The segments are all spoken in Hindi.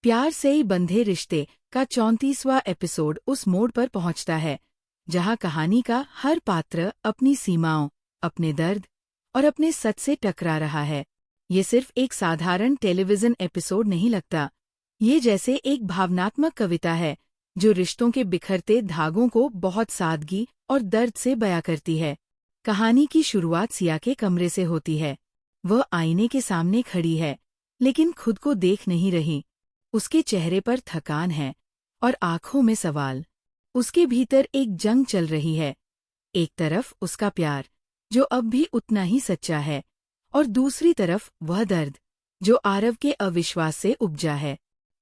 प्यार से ही बंधे रिश्ते का 34वां एपिसोड उस मोड़ पर पहुंचता है जहां कहानी का हर पात्र अपनी सीमाओं, अपने दर्द और अपने सच से टकरा रहा है। ये सिर्फ एक साधारण टेलीविजन एपिसोड नहीं लगता, ये जैसे एक भावनात्मक कविता है जो रिश्तों के बिखरते धागों को बहुत सादगी और दर्द से बयां करती है। कहानी की शुरुआत सिया के कमरे से होती है। वह आईने के सामने खड़ी है, लेकिन खुद को देख नहीं रही। उसके चेहरे पर थकान है और आंखों में सवाल। उसके भीतर एक जंग चल रही है। एक तरफ उसका प्यार, जो अब भी उतना ही सच्चा है, और दूसरी तरफ वह दर्द, जो आरव के अविश्वास से उपजा है।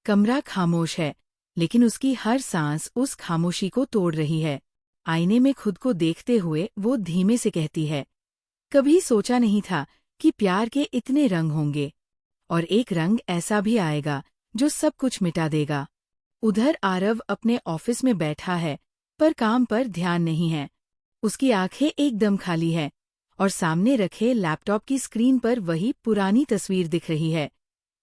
कमरा खामोश है, लेकिन उसकी हर सांस उस खामोशी को तोड़ रही है। आईने में खुद को देखते हुए वो धीमे से कहती है, कभी सोचा नहीं था कि प्यार के इतने रंग होंगे, और एक रंग ऐसा भी आएगा जो सब कुछ मिटा देगा। उधर आरव अपने ऑफिस में बैठा है, पर काम पर ध्यान नहीं है। उसकी आंखें एकदम खाली है और सामने रखे लैपटॉप की स्क्रीन पर वही पुरानी तस्वीर दिख रही है,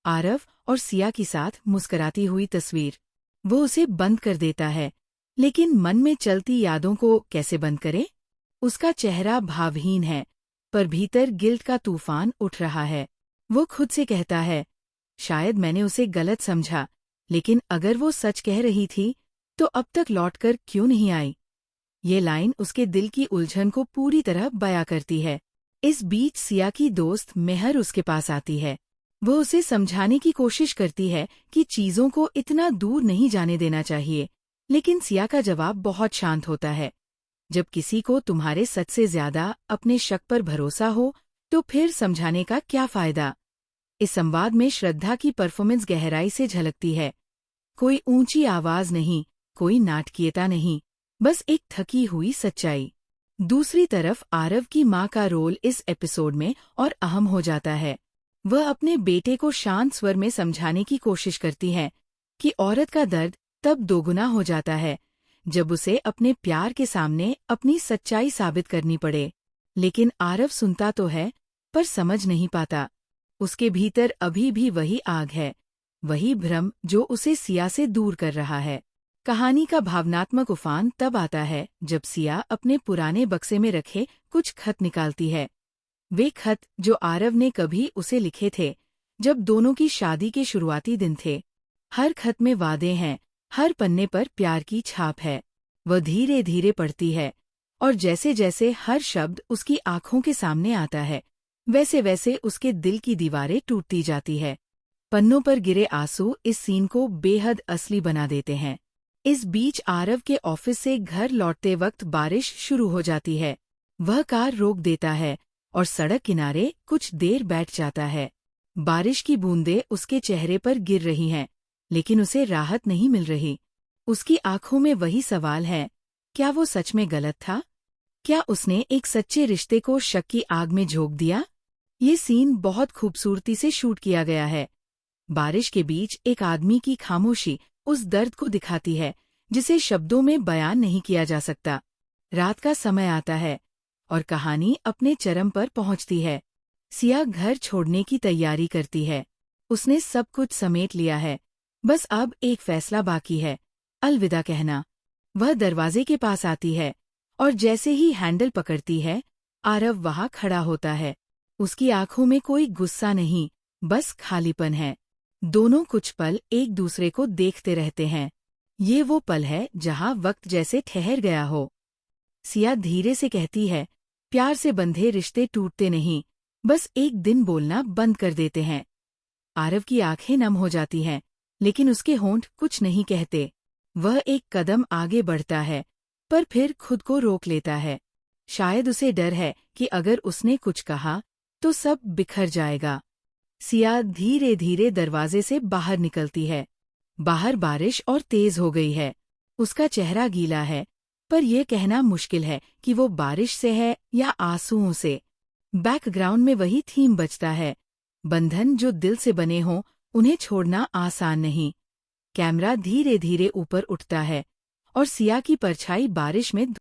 आरव और सिया के साथ मुस्कुराती हुई तस्वीर। वो उसे बंद कर देता है, लेकिन मन में चलती यादों को कैसे बंद करे? उसका चेहरा भावहीन है, पर भीतर गिल्ट का तूफान उठ रहा है। वो खुद से कहता है, शायद मैंने उसे गलत समझा, लेकिन अगर वो सच कह रही थी तो अब तक लौटकर क्यों नहीं आई? ये लाइन उसके दिल की उलझन को पूरी तरह बयां करती है। इस बीच सिया की दोस्त मेहर उसके पास आती है। वो उसे समझाने की कोशिश करती है कि चीजों को इतना दूर नहीं जाने देना चाहिए, लेकिन सिया का जवाब बहुत शांत होता है। जब किसी को तुम्हारे सच से ज्यादा अपने शक पर भरोसा हो, तो फिर समझाने का क्या फायदा? इस संवाद में श्रद्धा की परफॉर्मेंस गहराई से झलकती है। कोई ऊंची आवाज नहीं, कोई नाटकीयता नहीं, बस एक थकी हुई सच्चाई। दूसरी तरफ आरव की माँ का रोल इस एपिसोड में और अहम हो जाता है। वह अपने बेटे को शांत स्वर में समझाने की कोशिश करती है कि औरत का दर्द तब दोगुना हो जाता है जब उसे अपने प्यार के सामने अपनी सच्चाई साबित करनी पड़े। लेकिन आरव सुनता तो है, पर समझ नहीं पाता। उसके भीतर अभी भी वही आग है, वही भ्रम जो उसे सिया से दूर कर रहा है। कहानी का भावनात्मक उफान तब आता है जब सिया अपने पुराने बक्से में रखे कुछ खत निकालती है। वे खत जो आरव ने कभी उसे लिखे थे, जब दोनों की शादी के शुरुआती दिन थे। हर खत में वादे हैं, हर पन्ने पर प्यार की छाप है। वह धीरे धीरे पढ़ती है, और जैसे जैसे हर शब्द उसकी आंखों के सामने आता है, वैसे वैसे उसके दिल की दीवारें टूटती जाती है। पन्नों पर गिरे आंसू इस सीन को बेहद असली बना देते हैं। इस बीच आरव के ऑफिस से घर लौटते वक्त बारिश शुरू हो जाती है। वह कार रोक देता है और सड़क किनारे कुछ देर बैठ जाता है। बारिश की बूंदें उसके चेहरे पर गिर रही हैं, लेकिन उसे राहत नहीं मिल रही। उसकी आंखों में वही सवाल है, क्या वो सच में गलत था? क्या उसने एक सच्चे रिश्ते को शक की आग में झोंक दिया? ये सीन बहुत खूबसूरती से शूट किया गया है। बारिश के बीच एक आदमी की खामोशी उस दर्द को दिखाती है जिसे शब्दों में बयान नहीं किया जा सकता। रात का समय आता है और कहानी अपने चरम पर पहुंचती है। सिया घर छोड़ने की तैयारी करती है। उसने सब कुछ समेट लिया है, बस अब एक फैसला बाकी है, अलविदा कहना। वह दरवाजे के पास आती है, और जैसे ही हैंडल पकड़ती है, आरव वहां खड़ा होता है। उसकी आंखों में कोई गुस्सा नहीं, बस खालीपन है। दोनों कुछ पल एक दूसरे को देखते रहते हैं। ये वो पल है जहां वक्त जैसे ठहर गया हो। सिया धीरे से कहती है, प्यार से बंधे रिश्ते टूटते नहीं, बस एक दिन बोलना बंद कर देते हैं। आरव की आंखें नम हो जाती हैं, लेकिन उसके होंठ कुछ नहीं कहते। वह एक कदम आगे बढ़ता है, पर फिर खुद को रोक लेता है। शायद उसे डर है कि अगर उसने कुछ कहा तो सब बिखर जाएगा। सिया धीरे धीरे दरवाजे से बाहर निकलती है। बाहर बारिश और तेज हो गई है। उसका चेहरा गीला है, पर यह कहना मुश्किल है कि वो बारिश से है या आंसुओं से। बैकग्राउंड में वही थीम बजता है, बंधन जो दिल से बने हों उन्हें छोड़ना आसान नहीं। कैमरा धीरे धीरे ऊपर उठता है और सिया की परछाई बारिश में